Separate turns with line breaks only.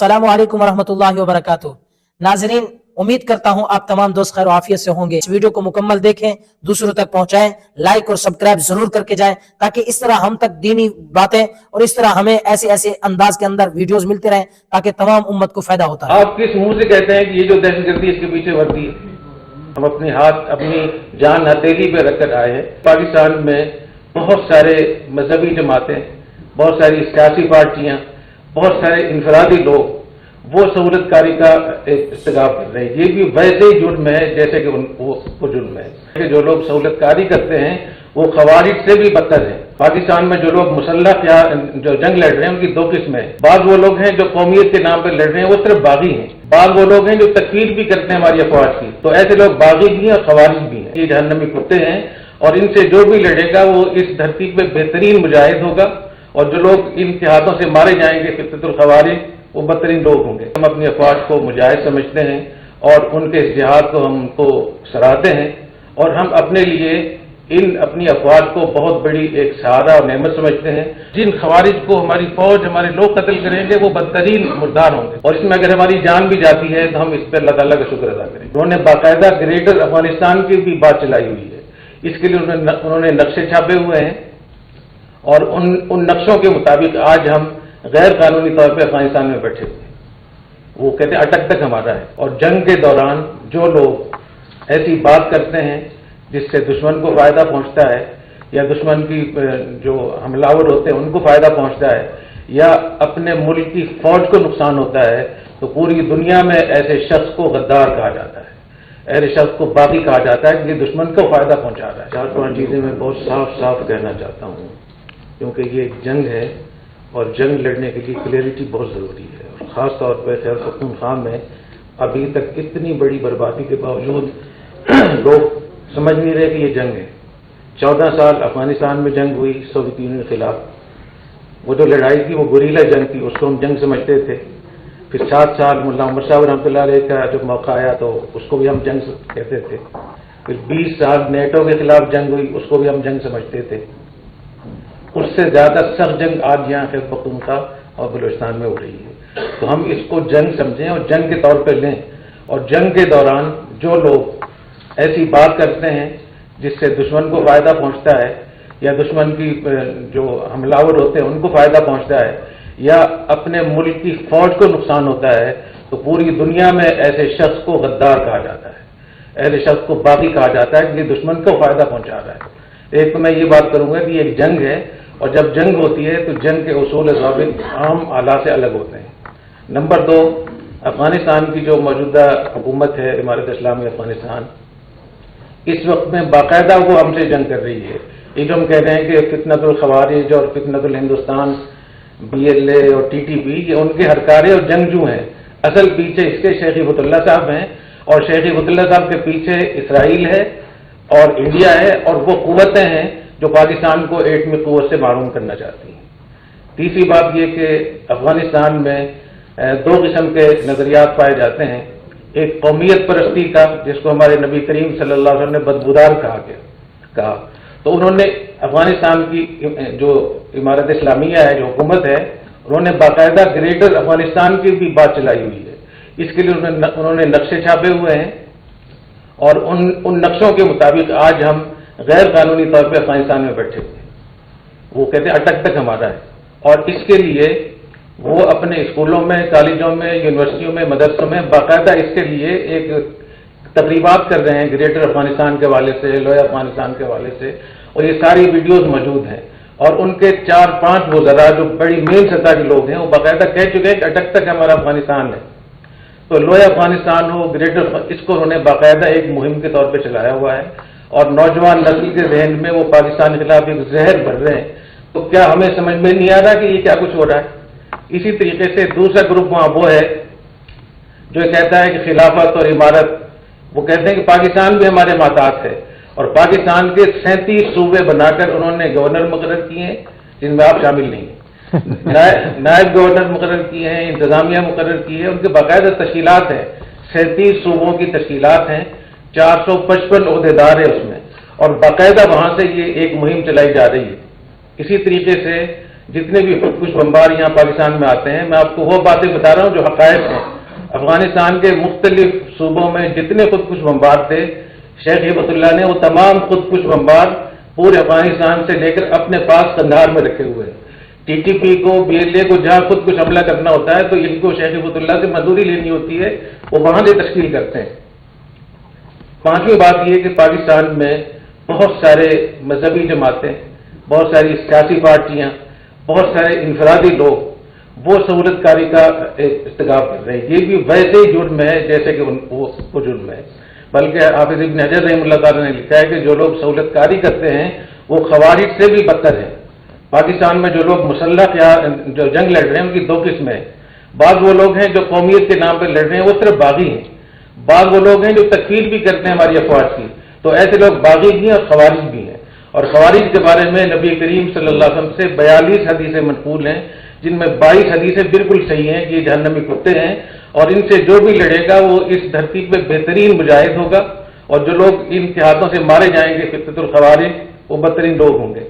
अस्सलामु अलैकुम वरहमतुल्लाहि वबरकातुहू। नाज़रीन, उम्मीद करता हूं आप तमाम दोस्त खैर आफियत से होंगे। इस वीडियो को मुकम्मल देखें, दूसरों तक पहुंचाएं, लाइक और सब्सक्राइब जरूर करके जाएं, ताकि इस तरह हम तक दीनी बातें और इस तरह हमें ऐसे ऐसे अंदाज के अंदर वीडियोस मिलते रहें, ताकि तमाम उम्मत को फायदा होता है।
आप किस मुंह से कहते हैं कि ये जो दहशतगर्दी इसके पीछे वर्दी है? हम अपने हाथ अपनी जान हथेली पे रखकर आए हैं। पाकिस्तान में बहुत सारे मजहबी जमातें, बहुत सारी सियासी पार्टियां, बहुत सारे इनफरादी लोग वो सहूलतकारी का इस्तेगाल कर रहे हैं। ये भी वैसे ही जुर्म है जैसे कि वो जुर्म है कि जो लोग सहूलतकारी करते हैं वो खवारिज से भी बदतर है। पाकिस्तान में जो लोग मुसल्लह या जो जंग लड़ रहे हैं उनकी दो किस्में हैं। बाद वो लोग हैं जो कौमियत के नाम पर लड़ रहे हैं, वो सिर्फ बागी हैं। बाद वो लोग हैं जो तकफीर भी करते हैं हमारी अफवाज की। तो ऐसे लोग बागी भी हैं और खवारिज भी हैं। ये जहन्नमी कुत्ते हैं और इनसे जो भी लड़ेगा वो इस धरती पे बेहतरीन मुजाहिद होगा, और जो लोग इनके हाथों से मारे जाएंगे फितरतुल खवारिज, वो बदतरीन लोग होंगे। हम अपनी अफवाज को मुजाहिद समझते हैं और उनके इस जिहाद को हमको सराहते हैं, और हम अपने लिए इन अपनी अफवाज को बहुत बड़ी एक सहारा और नेमत समझते हैं। जिन खवारिज को हमारी फौज, हमारे लोग कत्ल करेंगे वो बदतरीन मुर्दार होंगे, और इसमें अगर हमारी जान भी जाती है तो हम इस पर अल्लाह ताला का शुक्र अदा करें। उन्होंने बाकायदा ग्रेटर अफगानिस्तान की भी बात चलाई हुई है। इसके लिए उन्होंने नक्शे छापे हुए हैं, और उन नक्शों के मुताबिक आज हम गैर कानूनी तौर पर अफगानिस्तान में बैठे हुए हैं। वो कहते हैं अटक तक हमारा है। और जंग के दौरान जो लोग ऐसी बात करते हैं जिससे दुश्मन को फायदा पहुंचता है, या दुश्मन की जो हमलावर होते हैं उनको फायदा पहुंचता है, या अपने मुल्क की फौज को नुकसान होता है, तो पूरी दुनिया में ऐसे शख्स को गद्दार कहा जाता है, ऐसे शख्स को बागी कहा जाता है कि दुश्मन को फायदा पहुंचा रहा है। 4-5 चीजें मैं बहुत साफ साफ कहना चाहता हूँ, क्योंकि ये एक जंग है और जंग लड़ने के लिए क्लियरिटी बहुत ज़रूरी है। और ख़ास तौर पर खैबर पख्तूनख्वा में अभी तक इतनी बड़ी बर्बादी के बावजूद लोग समझ नहीं रहे कि ये जंग है। 14 साल अफगानिस्तान में जंग हुई सोवियत यूनियन के खिलाफ। वो जो लड़ाई थी वो गुरीला जंग थी, उसको हम जंग समझते थे। फिर 7 साल मुल्ला उमर साहब रहमतुल्लाह अलैह का जब मौका आया तो उसको भी हम जंग कहते थे। फिर 20 साल नेटो के खिलाफ जंग हुई, उसको भी हम जंग समझते थे। उससे ज़्यादा सख्त जंग आज यहाँ खैबर पख्तूनख्वा और बलूचिस्तान में हो रही है। तो हम इसको जंग समझें और जंग के तौर पर लें, और जंग के दौरान जो लोग ऐसी बात करते हैं जिससे दुश्मन को फायदा पहुंचता है, या दुश्मन की जो हमलावर होते हैं उनको फायदा पहुंचता है, या अपने मुल्क की फौज को नुकसान होता है, तो पूरी दुनिया में ऐसे शख्स को गद्दार कहा जाता है, ऐसे शख्स को बागी कहा जाता है कि दुश्मन को फायदा पहुंचा रहा है। एक तो मैं ये बात करूंगा कि एक जंग है, और जब जंग होती है तो जंग के उसूल ज़ाबित आम आला से अलग होते हैं। नंबर 2, अफगानिस्तान की जो मौजूदा हुकूमत है इमारत इस्लामी अफगानिस्तान, इस वक्त में बाकायदा वो हमसे जंग कर रही है। ये जो हम कह रहे हैं कि फितनतुल खवारिज और फितनतुल हिंदुस्तान, BLA और TTP, ये उनके हरकारे और जंगजू हैं। असल पीछे इसके शेख हिबतुल्लाह साहब हैं, और शेख हिबतुल्लाह साहब के पीछे इसराइल है और इंडिया है, और वो कुव्वतें हैं जो पाकिस्तान को एटमी कुव्वत से मारूम करना चाहती हैं। तीसरी बात ये कि अफगानिस्तान में 2 किस्म के नजरियात पाए जाते हैं। एक कौमियत परस्ती का, जिसको हमारे नबी करीम सल्लल्लाहु अलैहि वसल्लम ने बदबूदार कहा, तो उन्होंने अफगानिस्तान की जो इमारत इस्लामिया है, जो हुकूमत है, उन्होंने बाकायदा ग्रेटर अफगानिस्तान की भी बात चलाई हुई है। इसके लिए उन्होंने नक्शे छापे हुए हैं, और उन नक्शों के मुताबिक आज हम गैर कानूनी तौर पर अफगानिस्तान में बैठे हुए हैं। वो कहते हैं अटक तक हमारा है, और इसके लिए वो अपने स्कूलों में, कॉलेजों में, यूनिवर्सिटियों में, मदरसों में बाकायदा इसके लिए एक तकरीबात कर रहे हैं ग्रेटर अफगानिस्तान के हवाले से, लोया अफगानिस्तान के हवाले से, और ये सारी वीडियोस मौजूद हैं। और उनके 4-5 वज़रा जो बड़ी मेन सतह के लोग हैं वो बाकायदा कह चुके हैं कि अटक तक हमारा अफगानिस्तान है। तो लोया अफगानिस्तान हो, ग्रेटर, इसको उन्होंने बाकायदा एक मुहिम के तौर पर चलाया हुआ है, और नौजवान नस्ल के जहन में वो पाकिस्तान के खिलाफ एक जहर भर रहे हैं। तो क्या हमें समझ में नहीं आ रहा कि ये क्या कुछ हो रहा है? इसी तरीके से दूसरा ग्रुप वहां वो है जो कहता है कि खिलाफत और इमारत, वो कहते हैं कि पाकिस्तान भी हमारे माताहत है, और पाकिस्तान के 37 सूबे बनाकर उन्होंने गवर्नर मुकर्रर किए हैं, जिनमें आप शामिल नहीं हैं। नायब गवर्नर मुकर्रर किए हैं, इंतजामिया मुकर्रर की है, उनके बाकायदा तश्कीलात हैं, 37 सूबों की तश्कीलात हैं, 455 ओहदेदार है उसमें, और बाकायदा वहां से ये एक मुहिम चलाई जा रही है। इसी तरीके से जितने भी खुदकुश बम्बार यहाँ पाकिस्तान में आते हैं, मैं आपको वो बातें बता रहा हूँ जो हक़ाइक़ हैं। अफगानिस्तान के मुख्तलिफ सूबों में जितने खुदकुश बम्बार थे, शेख हिबतुल्लाह ने वो तमाम खुदकुश बम्बार पूरे अफगानिस्तान से लेकर अपने पास कंधार में रखे हुए हैं। टीटीपी को, BLA को जहाँ खुदकुश हमला करना होता है तो इनको शेख हिबतुल्लाह से मंजूरी लेनी होती है, वो वहाँ से तश्कील करते हैं। पांचवी बात यह कि पाकिस्तान में बहुत सारे मजहबी जमातें, बहुत सारी सियासी पार्टियां, बहुत सारे इनफरादी लोग वो सहूलतकारी का इस्तेगाब कर रहे हैं। ये भी वैसे ही जुर्म है जैसे कि वो जुर्म है। बल्कि हाफिज इब्न हजर रहमतुल्लाह ताला ने लिखा है कि जो लोग सहूलतकारी करते हैं वो खवारिज से भी बदतर है। पाकिस्तान में जो लोग मुसल्लह या जो जंग लड़ रहे हैं उनकी दो किस्में हैं। बाद वो लोग हैं जो कौमियत के नाम पर लड़ रहे हैं, वो सिर्फ बागी हैं। बाद वो लोग हैं जो तकफीर भी करते हैं हमारी अफवाज की। तो ऐसे लोग बागी भी हैं और खवारिज भी हैं। और खवारिज के बारे में नबी करीम सल्लल्लाहु अलैहि वसल्लम से 42 हदीसें मनकूल हैं, जिनमें 22 हदीसें बिल्कुल सही हैं कि ये जहन्नमी कुत्ते हैं और इनसे जो भी लड़ेगा वो इस धरती पे बेहतरीन मुजाहिद होगा, और जो लोग इनके हाथों से मारे जाएंगे फितनतुल खवारिज, वो बदतरीन लोग होंगे।